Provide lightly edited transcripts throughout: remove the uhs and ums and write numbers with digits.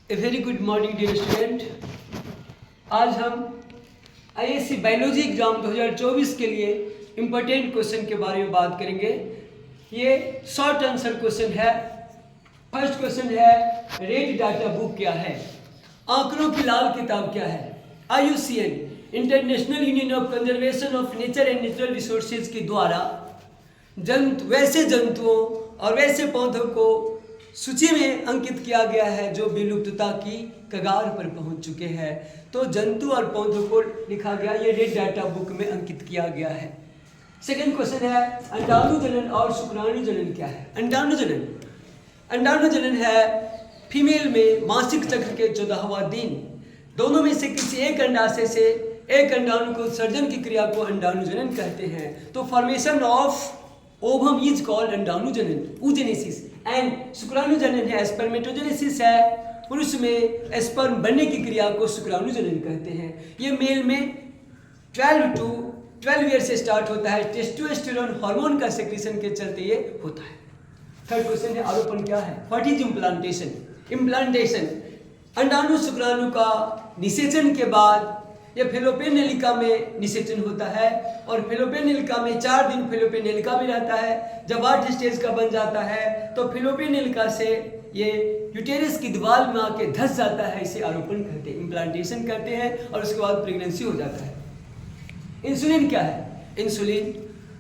ए very good morning dear student. आज हम ISC biology exam 2024 के लिए इम्पोर्टेंट क्वेश्चन के बारे में बात करेंगे। ये शॉर्ट आंसर क्वेश्चन है। फर्स्ट क्वेश्चन है, रेड डाटा बुक क्या है? आंकड़ों की लाल किताब क्या है? IUCN international union of conservation of nature and natural resources के द्वारा वैसे जंतुओं और वैसे पौधों को सूची में अंकित किया गया है जो विलुप्तता की कगार पर पहुंच चुके हैं। तो जंतु और पौधों को लिखा गया, ये रेड डाटा बुक में अंकित किया गया है। सेकंड क्वेश्चन है, अंडाणु जनन और शुक्राणु जनन क्या है? अंडाणु जनन है फीमेल में मासिक चक्र के 14वां दिन, दोनों में से किसी एक अंडाशय से एक अंडाणु को उत्सर्जन की क्रिया को अंडाणु जनन कहते हैं। तो formation of ovum is called अंडाणु जनन, oogenesis, एंड शुक्राणु जनन है स्पर्मेटोजेनेसिस है, पुरुष में स्पर्म बनने की क्रिया को शुक्राणु जनन कहते हैं। ये मेल में 12 ईयर से स्टार्ट होता है। टेस्टोस्टेरोन हार्मोन का सेक्रेशन के चलते ये होता है। थर्ड क्वेश्चन है, आरोपण क्या है? व्हाट इज इम्प्लांटेशन अंडाणु शुक्राणु का निषेचन के बाद यह फेलोपियन नलिका में निषेचन होता है और फेलोपियन नलिका में 4 दिन फेलोपियन नलिका में रहता है। जब 8 स्टेज का बन जाता है तो फेलोपियन नलिका से ये यूटेरस की दीवार में आके धंस जाता है। इसे आरोपण कहते हैं, इम्प्लांटेशन करते हैं और उसके बाद प्रेगनेंसी हो जाता है। इंसुलिन क्या है? इंसुलिन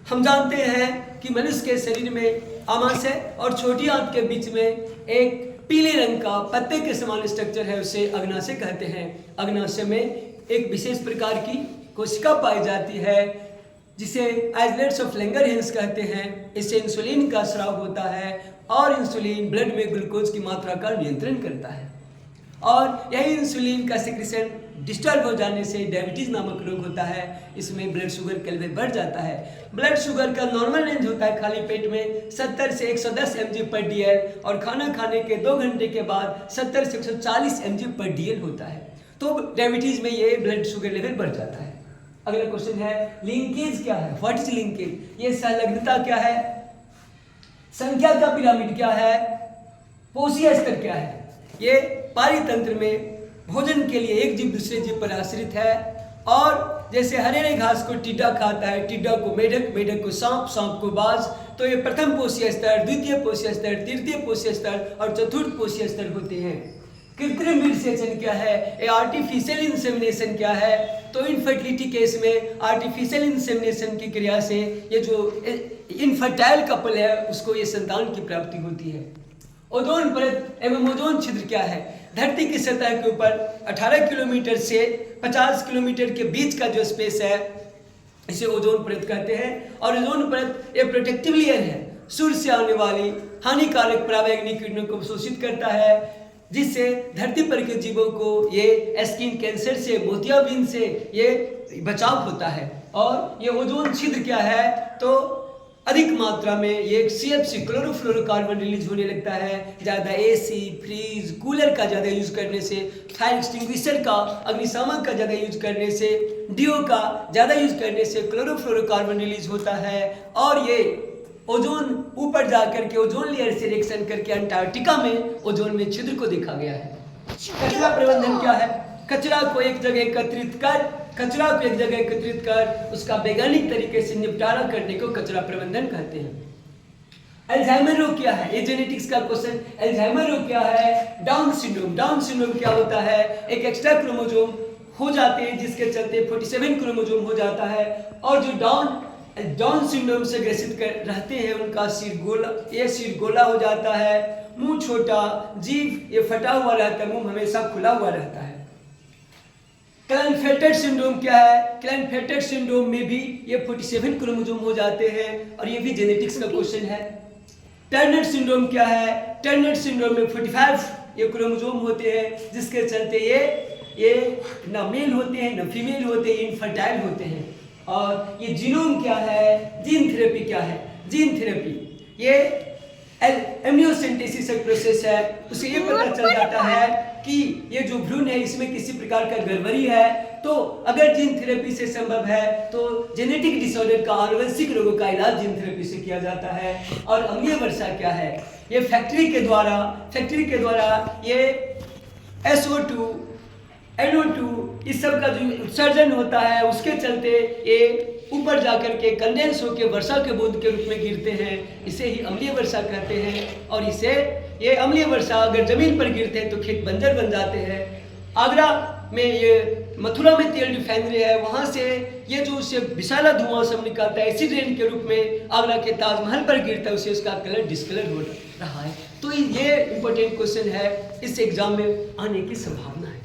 हम जानते हैं कि मनुष्य के शरीर में आमाशय और छोटी आंत के बीच में एक पीले रंग का पत्ते के समान स्ट्रक्चर है, उसे अग्नाशय कहते हैं। अग्नाशय में एक विशेष प्रकार की कोशिका पाई जाती है जिसे आइसोलेट्स ऑफ लैंगरहैंस कहते हैं। इससे इंसुलिन का स्राव होता है और इंसुलिन ब्लड में ग्लूकोज की मात्रा का नियंत्रण करता है और यही इंसुलिन का सेक्रेशन डिस्टर्ब हो जाने से डायबिटीज नामक रोग होता है। इसमें ब्लड शुगर के लेवल बढ़ जाता है। ब्लड शुगर का नॉर्मल रेंज होता है खाली पेट में 70 से 110 mg/dl और खाना खाने के 2 घंटे के बाद 70 से 140 mg/dl होता है। तो डायबिटीज में ये ब्लड शुगर लेवल बढ़ जाता है। अगला क्वेश्चन है, लिंकेज क्या है? What is linkage? ये संलग्नता क्या है? संख्या का पिरामिड क्या है? पोषी स्तर क्या है? ये पारितंत्र में भोजन के लिए एक जीव दूसरे जीव पर आश्रित है और जैसे हरे घास को टिड्डा खाता है, टिड्डा को मेढक, मेढक को सांप, सांप को बाज, तो ये प्रथम पोषी स्तर, द्वितीय पोषी स्तर, तृतीय पोषी स्तर और चतुर्थ पोषी स्तर होते हैं। कृत्रिम निषेचन क्या है? आर्टिफिशियल इंसेमिनेशन क्या है? तो इनफर्टिलिटी केस में आर्टिफिशियल इंसेमिनेशन की क्रिया से ये जो इनफर्टाइल कपल है उसको ये संतान की प्राप्ति होती है। ओजोन परत एवं ओजोन छिद्र क्या है? धरती की सतह के ऊपर 18 किलोमीटर से 50 किलोमीटर के बीच का जो स्पेस है इसे ओजोन परत कहते हैं। और ओजोन परत एक प्रोटेक्टिव लेयर है, सूर्य से आने वाली हानिकारक परावैंगनी किरणों को शोषित करता है जिससे धरती पर के जीवों को ये स्किन कैंसर से, मोतियाबिंद से ये बचाव होता है। और ये ओजोन छिद्र क्या है? तो अधिक मात्रा में ये CFC क्लोरोफ्लोरोकार्बन रिलीज होने लगता है। ज़्यादा AC, फ्रीज, कूलर का ज़्यादा यूज करने से, फायर एक्सटिंग्विशर का, अग्निशामक का ज़्यादा यूज करने से, डीओ का ज़्यादा यूज करने से क्लोरोफ्लोरोकार्बन रिलीज होता है और ये ओजोन ऊपर जाकर के ओजोन लेयर से रिएक्शन करके अंटार्कटिका में ओजोन में छिद्र को देखा गया है। कचरा प्रबंधन क्या है? कचरा को एक जगह एकत्रित कर उसका वैज्ञानिक तरीके से निपटारा करने को कचरा प्रबंधन कहते हैं। अल्जाइमर रोग क्या है? ये जेनेटिक्स का क्वेश्चन। अल्जाइमर रोग क्या है? डाउन सिंड्रोम क्या होता है? एक एक्स्ट्रा क्रोमोसोम हो जाते हैं जिसके चलते 47 क्रोमोसोम हो जाता है और जो डाउन सिंड्रोम से ग्रसित रहते हैं उनका सिर गोला हो जाता है, मुंह छोटा, जीभ ये फटा हुआ रहता है, मुंह हमेशा खुला हुआ रहता है। क्लाइनफेल्टर सिंड्रोम क्या है? क्लाइनफेल्टर सिंड्रोम में भी ये 47 क्रोमोसोम हो जाते हैं और ये भी जेनेटिक्स का क्वेश्चन है। टर्नर सिंड्रोम क्या है? टर्नर सिंड्रोम में 45 ये क्रोमोसोम होते हैं जिसके चलते ये न मेल होते हैं न फीमेल होते हैं, इनफर्टाइल होते हैं। और ये जीनोम क्या है? जीन थेरेपी क्या है? जीन थेरेपी ये एमनियोसेंटेसिस एक प्रोसेस है, उसे ये पता चल जाता है कि ये जो भ्रूण है इसमें किसी प्रकार का गड़बड़ी है। तो अगर जीन थेरेपी से संभव है तो जेनेटिक डिसऑर्डर का, आनुवंशिक रोगों का इलाज जीन थेरेपी से किया जाता है। और अम्लीय वर्षा क्या है? ये फैक्ट्री के द्वारा ये SO2, NO2 इस सब का जो उत्सर्जन होता है उसके चलते ये ऊपर जाकर के कंडेंस होकर वर्षा के बूंद के रूप में गिरते हैं। इसे ही अम्लीय वर्षा कहते हैं। और ये अम्लीय वर्षा अगर जमीन पर गिरते हैं तो खेत बंजर बन जाते हैं। आगरा में ये मथुरा में तेल रिफाइनरी है, वहाँ से ये जो उससे विषैला धुआं सब निकलता है एसिड रेन के रूप में आगरा के ताजमहल पर गिरता है, उसे उसका कलर डिस्कलर हो रहा है। तो ये इंपॉर्टेंट क्वेश्चन है, इस एग्जाम में आने की संभावना है।